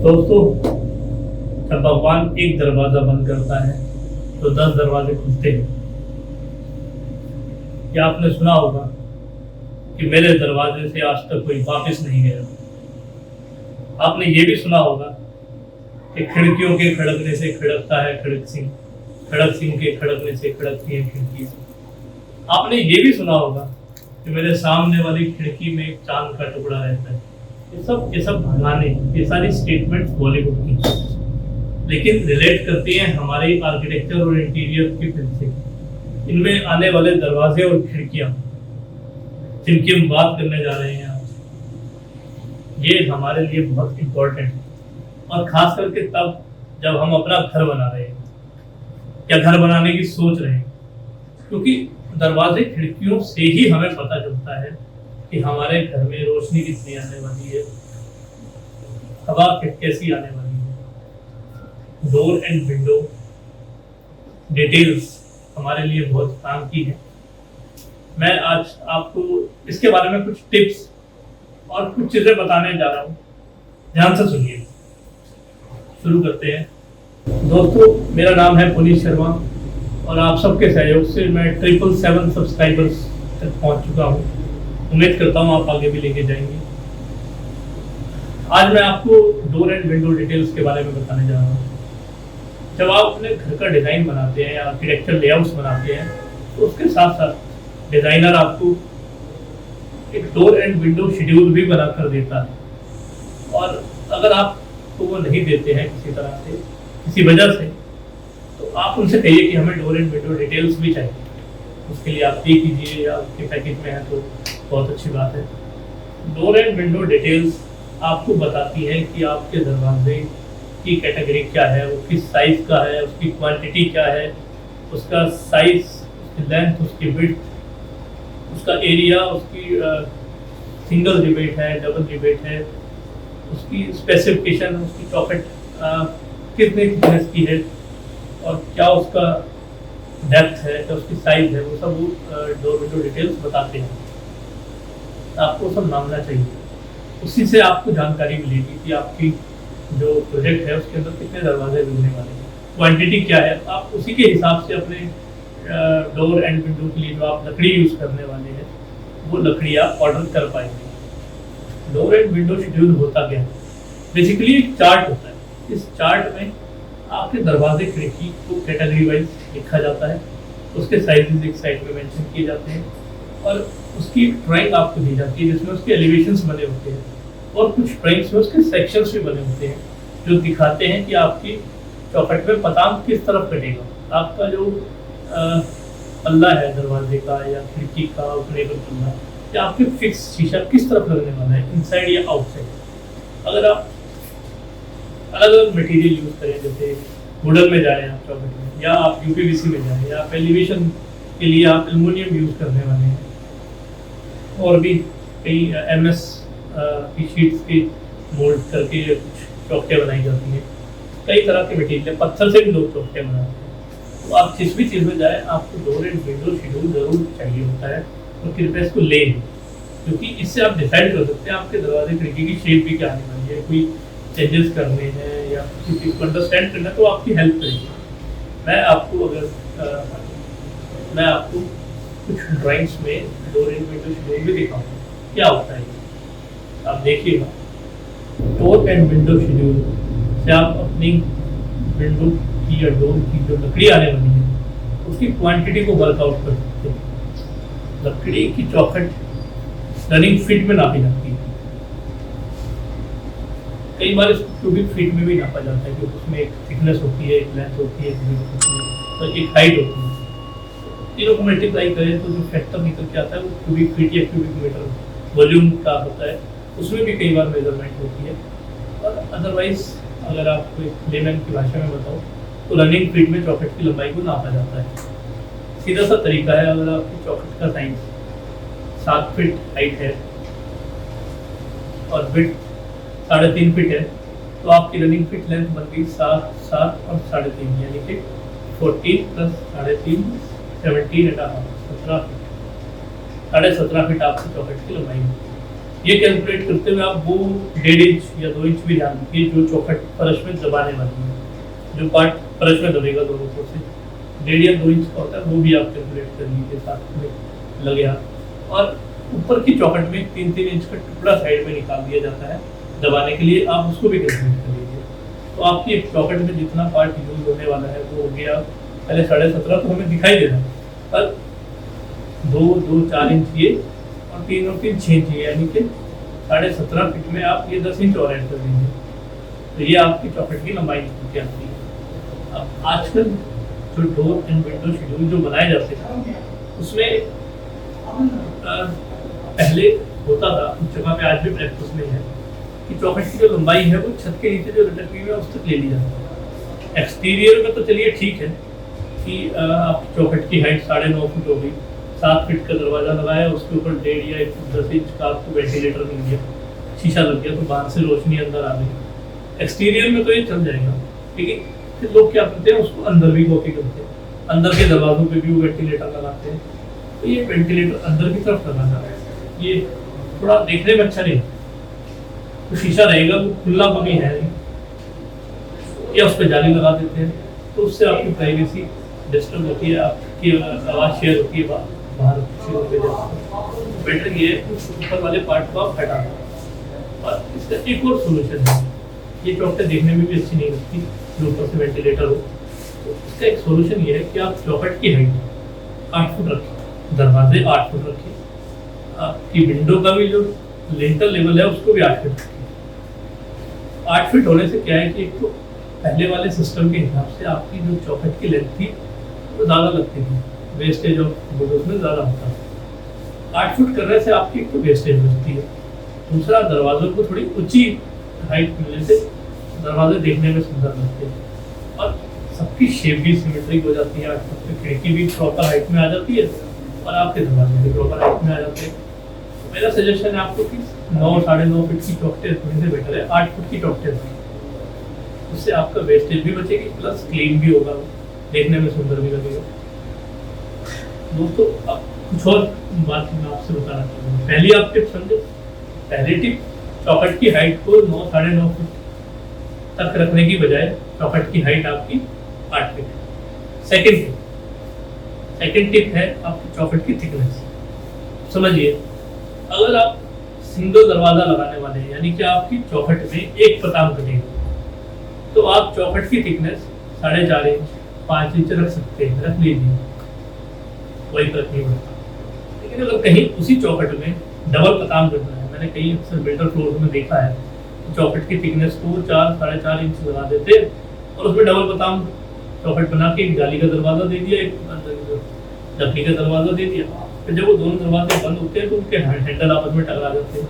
दोस्तों, जब भगवान एक दरवाजा बंद करता है तो 10 दरवाजे खुलते हैं। क्या आपने सुना होगा कि मेरे दरवाजे से आज तक कोई वापस नहीं गया। आपने ये भी सुना होगा कि खिड़कियों के खड़कने से खड़कता है खड़क सिंह, खड़क सिंह के खड़कने से खड़कती है खिड़की। आपने ये भी सुना होगा कि मेरे सामने वाली खिड़की में एक चांद का टुकड़ा रहता है। ये सब गाने, ये सारी स्टेटमेंट्स बॉलीवुड की, लेकिन रिलेट करती हैं हमारे आर्किटेक्चर और इंटीरियर की फिल्म से। इनमें आने वाले दरवाजे और खिड़कियां जिनकी हम बात करने जा रहे हैं आज, ये हमारे लिए बहुत इम्पोर्टेंट है, और खास करके तब जब हम अपना घर बना रहे हैं या घर बनाने की सोच रहे हैं, क्योंकि दरवाजे खिड़कियों से ही हमें पता चलता है कि हमारे घर में रोशनी कितनी आने वाली है, हवा कैसी आने वाली है। डोर एंड विंडो डिटेल्स हमारे लिए बहुत काम की है। मैं आज आपको इसके बारे में कुछ टिप्स और कुछ चीजें बताने जा रहा हूँ, ध्यान से सुनिए। शुरू करते हैं। दोस्तों, मेरा नाम है पुनीत शर्मा और आप सबके सहयोग से मैं 777 सब्सक्राइबर्स तक पहुंच चुका हूं। उम्मीद करता हूं आप आगे भी लेके जाएंगे। आज मैं आपको डोर एंड विंडो डिटेल्स के बारे में बताने जा रहा हूं। जब आप अपने घर का डिज़ाइन बनाते हैं या आर्किटेक्चर लेआउट्स बनाते हैं, तो उसके साथ साथ डिज़ाइनर आपको एक डोर एंड विंडो शेड्यूल भी बना कर देता है। और अगर आप तो वो नहीं देते हैं किसी तरह से, किसी वजह से, तो आप उनसे कहिए कि हमें डोर एंड विंडो डिटेल्स भी चाहिए। उसके लिए आप पे कीजिए, या आपके पैकेज में है तो बहुत अच्छी बात है। डोर एंड विंडो डिटेल्स आपको बताती है कि आपके दरवाजे की कैटेगरी क्या है, वो किस साइज़ का है, उसकी क्वांटिटी क्या है, उसका साइज़, उसकी लेंथ, उसकी विड्थ, उसका एरिया, उसकी सिंगल रिबेट है, डबल रिबेट है, उसकी स्पेसिफिकेशन, उसकी चौखट कितने थिकनेस की है, और क्या उसका डेप्थ है, क्या उसकी साइज है, वो सब डोर विंडो डिटेल्स बताते हैं। आपको सब मांगना चाहिए, उसी से आपको जानकारी मिलेगी कि आपकी जो प्रोजेक्ट है उसके अंदर कितने दरवाजे लगने वाले हैं, क्वांटिटी क्या है। आप उसी के हिसाब से अपने डोर एंड विंडो के लिए जो आप लकड़ी यूज़ करने वाले हैं, वो लकड़ी आप ऑर्डर कर पाएंगे। डोर एंड विंडो शेड्यूल होता क्या है? बेसिकली एक चार्ट होता है। इस चार्ट में आपके दरवाजे खिड़की को कैटेगरी वाइज लिखा जाता है, उसके साइजेस एक साइड में मेंशन किए जाते हैं, और उसकी ड्राइंग आपको दी जाती है जिसमें उसके एलिवेशंस बने होते हैं, और कुछ ड्राइंग्स में उसके सेक्शंस भी बने होते हैं जो दिखाते हैं कि आपकी चौखट में पतांग किस तरफ कटेगा। आपका जो पल्ला है दरवाजे का या खिड़की का ओपनेबल पल्ला, या आपके फिक्स शीशा किस तरफ लगने वाला है, इनसाइड या आउटसाइड। अगर आप अलग अलग मटेरियल यूज़ करें, जैसे वुडन में जाएँ आप चौखट में, या आप यूपीवीसी में जाएँ, या आप एलिवेशन के लिए आप एल्युमिनियम यूज़ करने वाले हैं, और भी कई एमएस की शीट्स के मोल्ड करके कुछ चौखटें बनाई जाती हैं। कई तरह के मटेरियल, पत्थर से भी लोग चौखटें बनाते हैं। तो आप जिस भी चीज़ में जाएँ, आपको डोर एंड विंडो शेड्यूल जरूर चाहिए होता है, और कृपया इसको लें, क्योंकि इससे आप डिसाइड कर सकते हैं आपके दरवाजे खिड़की की शेप भी क्या आने वाली है। कोई चेंजेस करने हैं या किसी चीज़ को अंडरस्टैंड करना है तो आपकी हेल्प करेगी। मैं आपको कुछ ड्राइंग्स में डोर एंड विंडो शेड्यूल भी दिखाऊंगा क्या होता है, आप देखिएगा। डोर एंड विंडो शेड्यूल से आप अपनी विंडो की या डोर की जो लकड़ी आने वाली है उसकी क्वांटिटी को वर्कआउट कर सकते हैं। लकड़ी की चौखट रनिंग फीट में नापी जाती है। कई बार इसको क्यूबिक फीट में भी नापा जाता है, क्योंकि उसमें एक थिकनेस होती है, एक लेंथ होती है, तो एक हाइट होती है। तीनों को मल्टीप्लाई करें तो जो फैक्टर निकल के आता है वो क्यूबिक फीट या क्यूबिक मीटर वॉल्यूम का होता है। उसमें भी कई बार मेजरमेंट होती है। और अदरवाइज अगर आपको एक लेमैन की भाषा में बताओ तो रनिंग फीट में चौखट की लंबाई को नापा जाता है। सीधा सा तरीका है, अगर आपकी चौखट का साइज 7 फीट हाइट है और विड्थ 3.5 फीट है, तो आपकी रनिंग फीट लेंथ बन गई 7, 7 और 3.5, यानी कि 14 + 3.5 17.5, 17 फीट। 17.5 फीट आपकी चौखट की लंबाई है। ये कैलकुलेट करते हुए आप वो 1.5 इंच या 2 इंच भी ध्यान रखिए जो चौखट फर्श में दबाने वाली है, जो पार्ट फर्श में दबेगा दोनों तरफ से 1.5 या 2 इंच का होता है, वो भी आप कैलकुलेट कर लीजिए साथ में लगे हाथ। और ऊपर की चौखट में 3-3 इंच का टुकड़ा साइड में निकाल दिया जाता है दबाने के लिए, आप उसको भी कैलकुलेट कर लीजिए। तो आपकी एक चौखट में जितना पार्ट यूज होने वाला है वो हो गया, पहले 17.5 तो हमें दिखाई दे रहा है, पर 2-4 इंच ये और 3 और 3 6 इंच ये, यानी कि 17.5 फीट में आप ये 10 इंच और ऐड कर दीजिए, तो ये आपकी चौखट की लंबाई निकल के आती है। अब आजकल जो डोर एंड विंडो शेड्यूल जो बनाए जाते हैं उसमें पहले होता था, उस जगह पे आज भी प्रैक्टिस में है कि चौखट की जो लंबाई है वो छत के नीचे जो लटक हुई है उस तक ले ली जाती है। एक्सटीरियर में तो चलिए ठीक है कि आप चौखट की हाइट 9.5 फुट हो गई, 7 फीट का दरवाजा लगाया, उसके ऊपर 1.5 या 10 इंच का आपको वेंटिलेटर मिल गया, शीशा लग गया, तो बाहर से रोशनी अंदर आ गई। एक्सटीरियर में तो ये चल जाएगा, लेकिन फिर लोग क्या करते हैं उसको अंदर भी कॉपी करते हैं, अंदर के दरवाजों पे भी वो वेंटिलेटर लगाते हैं, तो ये वेंटिलेटर अंदर की तरफ लगाना है, ये थोड़ा देखने में अच्छा नहीं, तो शीशा रहेगा वो खुला कभी है नहीं, या उस पर जाली लगा देते हैं, तो उससे आपकी प्राइवेसी डिस्टर्ब होती है, आपकी आवाज़ शेयर होती है बाहर पे जाकर। बेटर ये है ऊपर वाले पार्ट को आप हटा दें। और इसका एक और सोल्यूशन है, ये चौखटें देखने में भी अच्छी नहीं लगती जो ऊपर से वेंटिलेटर हो, तो इसका एक सोल्यूशन ये है कि आप चौखट की हाइट 8 फुट रखिए, दरवाजे 8 फुट रखिए, आपकी विंडो का भी जो लिंटर लेवल है उसको भी 8 फीट रखिए। 8 फीट होने से क्या है कि एक तो पहले वाले सिस्टम के हिसाब से आपकी जो चौखट की लेंथ थी वो ज़्यादा लगती थी, वेस्टेज ऑफ वुड उसमें ज़्यादा होता था। 8 फुट करने से आपकी एक तो वेस्टेज बचती है, दूसरा दरवाजों को थोड़ी ऊंची हाइट मिलने से दरवाजे देखने में सुंदर लगते हैं, और सबकी शेप भी सिमेट्रिक हो जाती है। 8 फुट की खिड़की भी प्रॉपर हाइट में आ जाती है और आपके दरवाजे भी प्रॉपर हाइट में आ जाते हैं। तो मेरा सजेशन है आपको कि 9-9.5 फीट की चौखटें थोड़ी से बेटर है 8 फुट की चौखटें रखें, उससे आपका वेस्टेज भी बचेगी, प्लस क्लीन भी होगा, देखने में सुंदर भी लगेगा। दोस्तों अब कुछ और बात मैं आपसे बताना चाहूँगा। पहली आप टिप समझो, पहली टिप चौखट की हाइट को 9-9.5 फुट तक रखने की बजाय चौखट की हाइट आपकी 8 फीट। सेकेंड टिप है आपकी चौखट की थिकनेस। समझिए, अगर आप सिंगल दरवाजा लगाने वाले हैं, यानी कि आपकी चौखट में एक पताम कटेगा, तो आप चौखट की थिकनेस 4.5 इंच 5 इंच रख सकते हैं, रख लीजिए, कोई फर्क नहीं पड़ता। लेकिन अगर कहीं उसी चौखट में डबल पताम करना है, मैंने कई अक्सर बिल्डर फ्लोर में देखा है, चौखट की थिकनेस को 4-4.5 इंच लगा देते और उसमें डबल पताम चौखट बना के एक जाली का दरवाजा दे दिया, एक लकड़ी का दरवाजा दे दिया, फिर जब वो दोनों दरवाजे बंद होते हैं तो उनके हैंडल आपस में टकरा जाते हैं।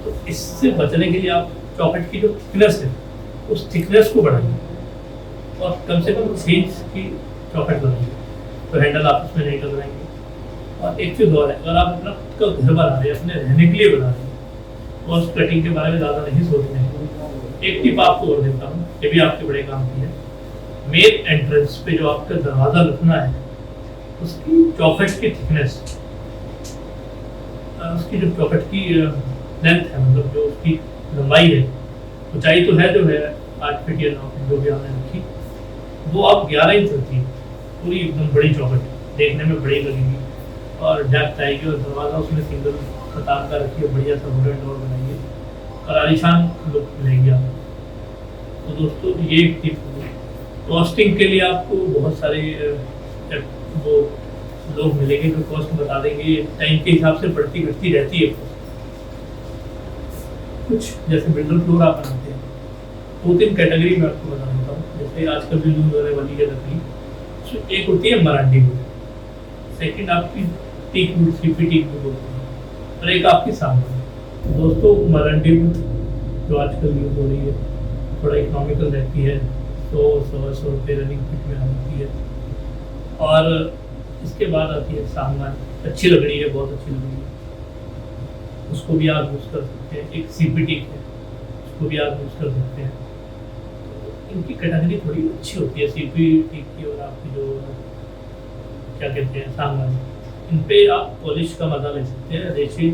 तो इससे बचने के लिए आप चौखट की जो थिकनेस है उस थिकनेस को बढ़ाइए और कम से कम 6 इंच की चौखट लगाइए, तो हैंडल आपस में नहीं टकराएंगे। और एक चीज़ और है, अगर आप अपना खुद का घर बना रहे हैं, अपने रहने के लिए बना रहे हैं, कॉस्ट कटिंग के बारे में ज़्यादा नहीं सोचना है। एक टिप आपको और देता हूँ, ये भी आपके बड़े काम की है। मेन एंट्रेंस पे जो आपका दरवाज़ा रखना है उसकी चौखट की थिकनेस, उसकी जो चौखट की लेंथ है, मतलब जो उसकी लंबाई है, ऊंचाई तो है जो है 8 फीट या 9 फीट जो भी आपने रखी, वो आप 11 इंच रखी, पूरी एकदम बड़ी चौखट, देखने में बड़ी लगेगी और डेप्थ आएगी, और दरवाज़ा उसमें सिंगल पताम का रखिए, बढ़िया सा वुडन डोर बनाइए और आलीशान लुक मिलेगी आपको। तो दोस्तों ये एक टिप होगी। कॉस्टिंग के लिए आपको बहुत सारे वो लोग मिलेंगे जो कॉस्ट बता देंगे, टाइम के हिसाब से बढ़ती घटती रहती है। कुछ जैसे बिल्डर फ्लोर आप बनाते हैं, 2-3 कैटेगरी में आपको बता देता हूँ। जैसे आजकल जो यूज होने वाली है लकड़ी, एक होती है मराठी वुड, सेकंड आपकी teak wood, CP teak wood होती है, और एक आपकी सागवान। दोस्तों मराठी वुड जो आजकल यूज हो रही है थोड़ा इकोनॉमिकल रहती है, 100 रुपये रनिंग फिट में आ जाती है। और इसके बाद आती है सागवान, अच्छी लकड़ी है, बहुत अच्छी लकड़ी है, उसको भी आप यूज़ कर सकते हैं। एक सीपी टीक है, उसको भी आप यूज़ कर सकते हैं। इनकी कैटेगरी थोड़ी अच्छी होती है, सीपी टीक की और आपकी जो क्या कहते हैं सागवान, इन पे आप पॉलिश का मजा ले सकते हैं। रेशे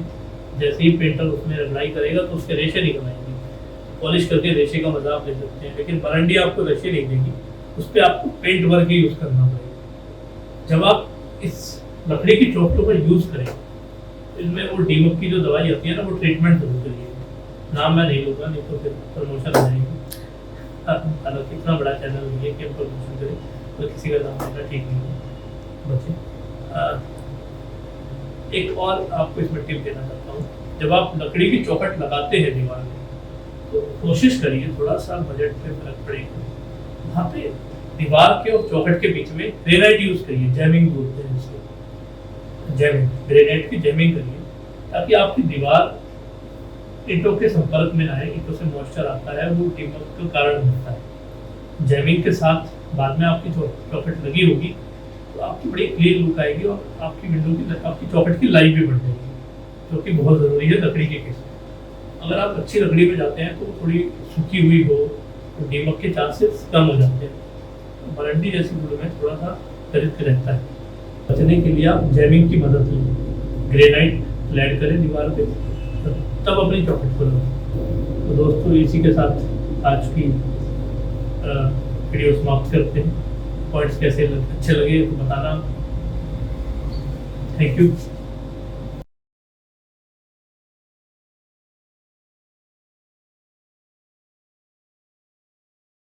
जैसे ही पेंटर उसमें अप्लाई करेगा तो उसके रेशे निकल आएंगे। पॉलिश करके रेशे का मजा आप ले सकते हैं, लेकिन बरंडी आपको रेशे नहीं देगी, उस पर आपको पेंट वर्क ही यूज़ करना पड़ेगा। जब आप इस लकड़ी की चौखटों का यूज़ करें, इसमें वो डीमक की जो दवाई आती है ना, वो ट्रीटमेंट जरूर करिए। नाम मैं नहीं लूँगा, नहीं तो फिर प्रमोशन आ जाएगी। हालांकि इतना बड़ा चैनल नहीं है कि हम प्रमोशन करें, तो किसी का नाम लेना ठीक नहीं है बच्चे। एक और आपको इसमें टिप देना चाहता हूँ, जब आप लकड़ी की चौखट लगाते हैं दीवार में, तो कोशिश करिए, थोड़ा सा बजट पे फर्क पड़ेगा, वहाँ पे दीवार के और चौखट के बीच में ग्रेनाइट यूज़ करिए, जैमिंग बोलते हैं इसको, जैमिंग, ग्रेनाइट की जैमिंग करिए, ताकि आपकी दीवार ईंटों के संपर्क में ना आए। ईंटों से मॉइस्चर आता है, वो दीमक का कारण बनता है। जैमिंग के साथ बाद में आपकी चौखट लगी होगी तो आपकी बड़ी क्लीन लुक आएगी और आपकी विंडो की, आपकी चौखट की लाइफ भी बढ़ जाएगी, जो कि बहुत ज़रूरी है लकड़ी के केस में। अगर आप अच्छी लकड़ी में जाते हैं तो थोड़ी सूखी हुई हो तो दीमक के चांसेस कम हो जाते हैं। तो बरंडी जैसी वुड में थोड़ा सा रिस्क रहता है। बचने के लिए आप जैमिंग की मदद लें, ग्रेनाइट ऐड करें दीवार पे, तब अपनी चौखट को लगाओ। तो दोस्तों, इसी के साथ आज की वीडियो समाप्त करते हैं। पॉइंट्स कैसे अच्छे लगे तो बताना। Thank you.